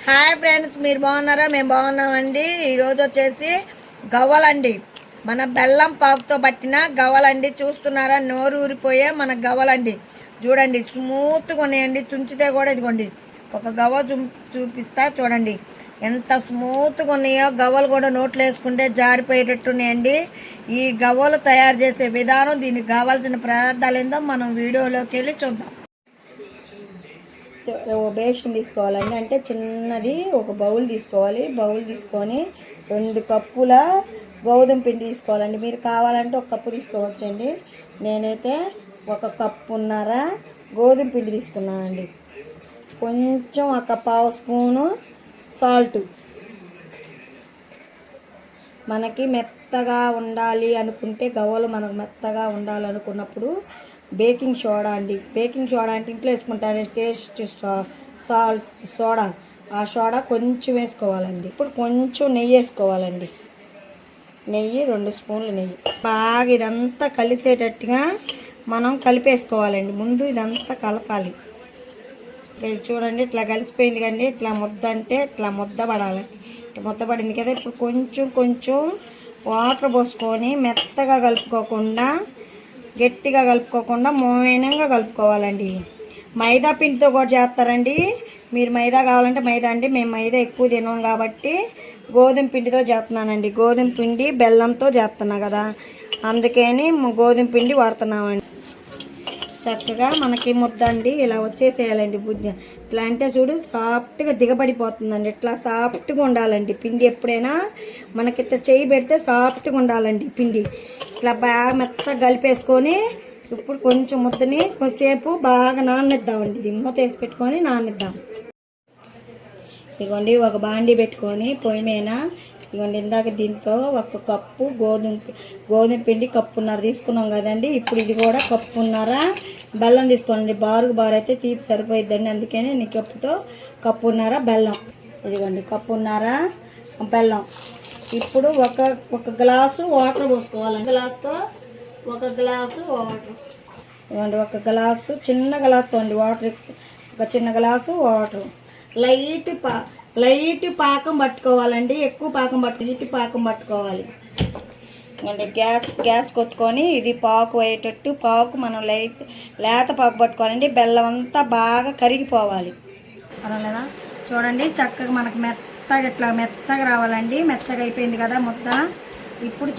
Hi friends, మీరు బాగున్నారా? మేము బాగున్నామండి. ఈరోజు వచ్చేసి గవ్వలండి, మన బెల్లం పాకుతో పట్టిన గవ్వలండి. చూస్తున్నారా? నోరు ఊరిపోయే మన గవ్వలండి. చూడండి, స్మూత్గా ఉన్నాయండి. తుంచితే కూడా ఇదిగోండి ఒక గవ్వ చూపిస్తా చూడండి ఎంత స్మూత్గా ఉన్నాయో. గవ్వలు కూడా నోట్లు వేసుకుంటే జారిపోయేటట్టు ఉన్నాయండి. ఈ గవ్వలు తయారు చేసే విధానం, దీనికి కావాల్సిన పదార్థాలు ఏందో మనం వీడియోలోకి వెళ్ళి చూద్దాం. బేషన్ తీసుకోవాలండి, అంటే చిన్నది ఒక బౌల్ తీసుకోవాలి. బౌల్ తీసుకొని 2 కప్పుల గోధుమ పిండి తీసుకోవాలండి. మీరు కావాలంటే 1 కప్పు తీసుకోవచ్చండి. నేనైతే 1 కప్పున్నర గోధుమ పిండి తీసుకున్నానండి. కొంచెం 1 స్పూను సాల్ట్. మనకి మెత్తగా ఉండాలి అనుకుంటే, గవ్వలు మనకు మెత్తగా ఉండాలనుకున్నప్పుడు బేకింగ్ సోడా అండి. బేకింగ్ సోడా అంటే ఇంట్లో వేసుకుంటారు, టేస్ట్ సాల్ట్ సోడా. ఆ సోడా కొంచెం వేసుకోవాలండి. ఇప్పుడు కొంచెం నెయ్యి వేసుకోవాలండి. నెయ్యి 2 స్పూన్లు నెయ్యి. బాగా ఇదంతా కలిసేటట్టుగా మనం కలిపేసుకోవాలండి. ముందు ఇదంతా కలపాలి. చూడండి, ఇట్లా కలిసిపోయింది కండి. ఇట్లా ముద్ద అంటే ఇట్లా ముద్ద పడాలి. ముద్ద పడింది కదా. ఇప్పుడు కొంచెం కొంచెం వాటర్ పోసుకొని మెత్తగా కలుపుకోకుండా, గట్టిగా కలుపుకోకుండా మోయనంగా కలుపుకోవాలండి. మైదా పిండితో కూడా చేస్తారండి. మీరు మైదా కావాలంటే మైదా అండి. మేము మైదా ఎక్కువ తినాం కాబట్టి గోధుమ పిండితో చేస్తున్నానండి. గోధుమ పిండి బెల్లంతో చేస్తున్నా కదా, అందుకని గోధుమ పిండి వాడుతున్నామండి. చక్కగా మనకి ముద్ద అండి ఇలా వచ్చేసేయాలండి. బుద్ధి ఇట్లా అంటే చూడు, సాఫ్ట్గా దిగబడిపోతుందండి. ఇట్లా సాఫ్ట్గా ఉండాలండి పిండి. ఎప్పుడైనా మనకి ఇట్లా చేయి పెడితే సాఫ్ట్గా ఉండాలండి పిండి. ఇట్లా బాగా మెత్తగా కలిపేసుకొని ఇప్పుడు కొంచెం ముద్దని కొద్దిసేపు బాగా నాననిద్దామండి. ఇది మూత వేసి పెట్టుకొని నాననిద్దాం. ఇదిగోండి, ఒక బాండీ పెట్టుకొని పొయ్యి మీద, ఇదిగోండి ఇందాక దీంతో 1 కప్పు గోధుమ పిండి కప్పున్నర తీసుకున్నాం కదండి. ఇప్పుడు ఇది కూడా కప్పున్నర బెల్లం తీసుకోండి. బారు అయితే తీపి సరిపోయిద్దండి, అందుకని నీ కప్పుతో కప్పున్నర బెల్లం. ఇదిగోండి కప్పున్నర బెల్లం. ఇప్పుడు ఒక గ్లాసు వాటర్ పోసుకోవాలండి. గ్లాసుతో 1 glass water. ఇవ్వండి 1 గ్లాసు, చిన్న గ్లాసుతో అండి వాటర్. ఒక చిన్న గ్లాసు వాటర్. లైట్ పాకం పట్టుకోవాలండి. ఎక్కువ పాకం లైట్ పాకం పట్టుకోవాలి. అంటే గ్యాస్ కొట్టుకొని ఇది పాకు అయ్యేటట్టు మనం లేత పాకు పట్టుకోవాలండి. బెల్లం అంతా బాగా కరిగిపోవాలి. అలా చూడండి, చక్కగా మనకు ఇట్లా మెత్తగా రావాలండి. మెత్తగా అయిపోయింది కదా ముద్ద. ఇప్పుడు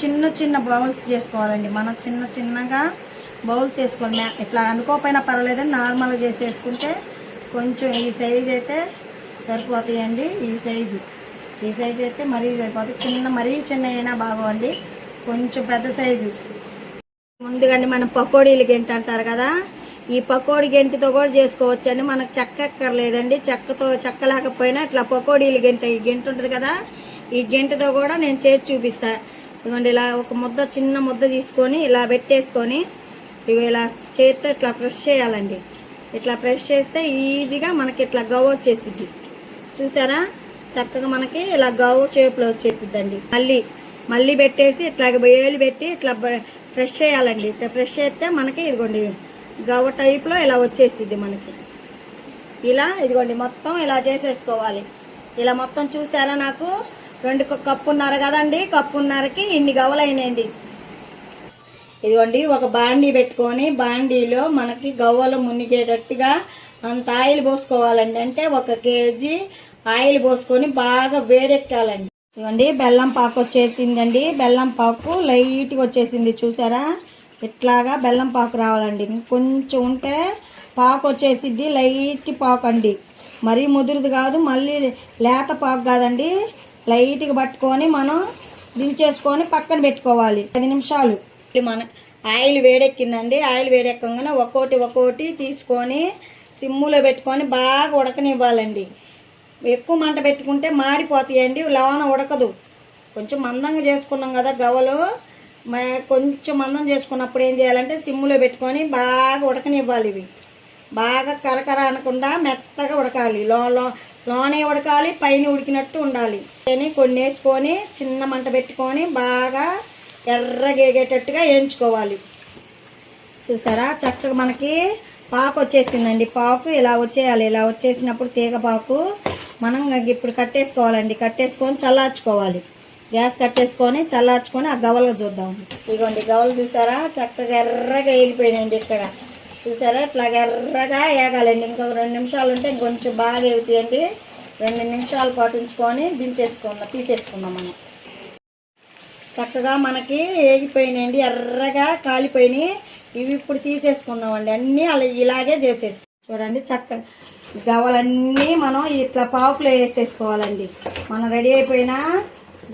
చిన్న బౌల్స్ చేసుకోవాలండి. మనం చిన్నగా బౌల్స్ చేసుకోవాలి. ఇట్లా అనుకోకపోయినా పర్వాలేదండి, నార్మల్గా చేసేసుకుంటే కొంచెం ఈ సైజు అయితే సరిపోతాయండి. ఈ సైజు అయితే మరీ సరిపోతుంది. మరీ చిన్న అయినా బాగోండి, కొంచెం పెద్ద సైజు. ముందుగానే మనం పకోడీలు గెంట అంటారు కదా, ఈ పకోడీ గెంటితో కూడా చేసుకోవచ్చండి. మనకు చెక్క ఎక్కర్లేదండి. చెక్క లేకపోయినా ఇట్లా పకోడీలు గెంట, ఈ గెంట ఉంటుంది కదా, ఈ గెంటతో కూడా నేను చేసి చూపిస్తా. ఇదిగోండి, ఇలా ఒక చిన్న ముద్ద తీసుకొని ఇలా పెట్టేసుకొని ఇలా చేతితో ఇట్లా ప్రెస్ చేయాలండి. ఇట్లా ప్రెస్ చేస్తే ఈజీగా మనకి ఇట్లా గవ్వ వచ్చేసిద్ది. చూసారా? చక్కగా మనకి ఇలా గవ్వ షేప్లో వచ్చేసిద్దండి. మళ్ళీ పెట్టేసి ఇట్లా వేలు పెట్టి ఇట్లా ప్రెస్ చేయాలండి. ఇట్లా ప్రెస్ చేస్తే మనకి ఇదిగోండి గవ్వ టైప్లో ఇలా వచ్చేసిద్ది మనకి. ఇలా ఇదిగోండి మొత్తం ఇలా చేసేసుకోవాలి. ఇలా మొత్తం చూసారా? నాకు 2 కప్పున్నర కదండి, కప్పున్నరకి ఇన్ని గవ్వలు అయినాయండి. ఇదిగోండి, ఒక బాండీ పెట్టుకొని బాండీలో మనకి గవ్వలు మునిగేటట్టుగా అంత ఆయిల్ పోసుకోవాలండి. అంటే 1 కేజీ ఆయిల్ పోసుకొని బాగా వేడెక్కాలండి. ఇదిగోండి బెల్లం పాకు వచ్చేసిందండి. బెల్లం పాకు లైట్గా వచ్చేసింది. చూసారా? ఇట్లాగా బెల్లం పాకు రావాలండి. కొంచెం ఉంటే పాకు వచ్చేసిద్ది. లైట్ పాకు అండి, మరీ ముదురుది కాదు, మళ్ళీ లేత పాకు కాదండి. లైట్గా పట్టుకొని మనం దించేసుకొని పక్కన పెట్టుకోవాలి 10 నిమిషాలు. మన ఆయిల్ వేడెక్కిందండి. ఆయిల్ వేడెక్కగానే ఒక్కోటి తీసుకొని సిమ్ములో పెట్టుకొని బాగా ఉడకనివ్వాలండి. ఎక్కువ మంట పెట్టుకుంటే మాడిపోతాయండి, లోన ఉడకదు. కొంచెం మందంగా చేసుకున్నాం కదా గవ్వలు, కొంచెం మందం చేసుకున్నప్పుడు ఏం చేయాలంటే సిమ్ములో పెట్టుకొని బాగా ఉడకనివ్వాలి. ఇవి బాగా కరకర అనకుండా మెత్తగా ఉడకాలి. లోనే ఉడకాలి, పైన ఉడికినట్టు ఉండాలి. కొన్ని వేసుకొని చిన్న మంట పెట్టుకొని బాగా ఎర్రగేగేటట్టుగా వేయించుకోవాలి. చూసారా? చక్కగా మనకి పాకు వచ్చేసిందండి. పాకు ఇలా వచ్చేయాలి. ఇలా వచ్చేసినప్పుడు తీగ పాకు మనం ఇప్పుడు కట్టేసుకోవాలండి. కట్టేసుకొని చల్లార్చుకోవాలి. గ్యాస్ కట్టేసుకొని చల్లార్చుకొని ఆ గవలు చూద్దాం. ఇదిగోండి గవలు చూసారా, చక్కగా ఎర్రగా వేగిపోయినాయండి. ఇక్కడ చూసారా ఇట్లా ఎర్రగా వేగాలండి. ఇంకో 2 నిమిషాలు ఉంటే ఇంకొంచెం బాగా వేగుతాయండి. 2 నిమిషాలు పాటించుకొని తీసేసుకుందాం మనం. చక్కగా మనకి వేగిపోయినాయండి, ఎర్రగా కాలిపోయినాయి. ఇవి ఇప్పుడు తీసేసుకుందామండి. అన్నీ అలా ఇలాగే చూడండి. చక్కగా గవలన్నీ మనం ఇట్లా పాకులో వేసేసుకోవాలండి. మనం రెడీ అయిపోయిన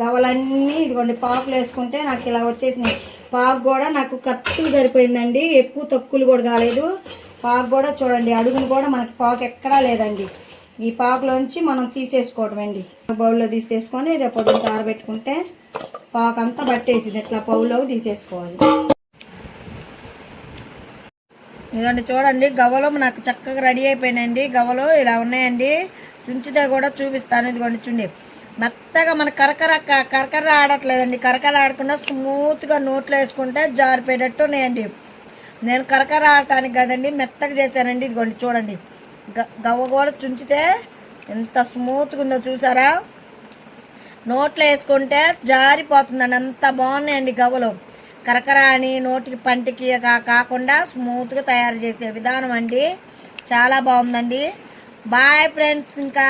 గవలన్నీ ఇదిగోండి పాకులు వేసుకుంటే నాకు ఇలా వచ్చేసినాయి. పాకు కూడా నాకు కరెక్ట్గా సరిపోయిందండి. ఎక్కువ తక్కువలు కూడా కాలేదు. పాకు కూడా చూడండి, అడుగును కూడా మనకి పాకు ఎక్కడా లేదండి. ఈ పాకులోంచి మనం తీసేసుకోవడం అండి. బౌల్లో తీసేసుకొని రేపు పొద్దున్న ఆరబెట్టుకుంటే పాకు అంతా పట్టేసింది. ఇట్లా బౌల్లోకి తీసేసుకోవాలి. ఇదండి చూడండి, గవ్వలు నాకు చక్కగా రెడీ అయిపోయినాయండి. గవ్వలు ఇలా ఉన్నాయండి. చుంచితే కూడా చూపిస్తాను. ఇదిగోండి చూడండి, మెత్తగా మన కరకర ఆడట్లేదండి. కరకర ఆడకుండా స్మూత్గా నోట్లో వేసుకుంటే జారిపోయేటట్టు ఉన్నాయండి. నేను కరకర ఆడటానికి కదండి మెత్తగా చేశానండి. ఇదిగోండి చూడండి, గవ్వ కూడా చుంచితే ఎంత స్మూత్గా ఉందో చూసారా. నోట్లో వేసుకుంటే జారిపోతుందండి. అంత బాగున్నాయండి గవ్వలు. కరకర అని నోటికి పంటికి కాకుండా స్మూత్గా తయారు చేసే విధానం అండి. చాలా బాగుందండి. Bye friends. ఇంకా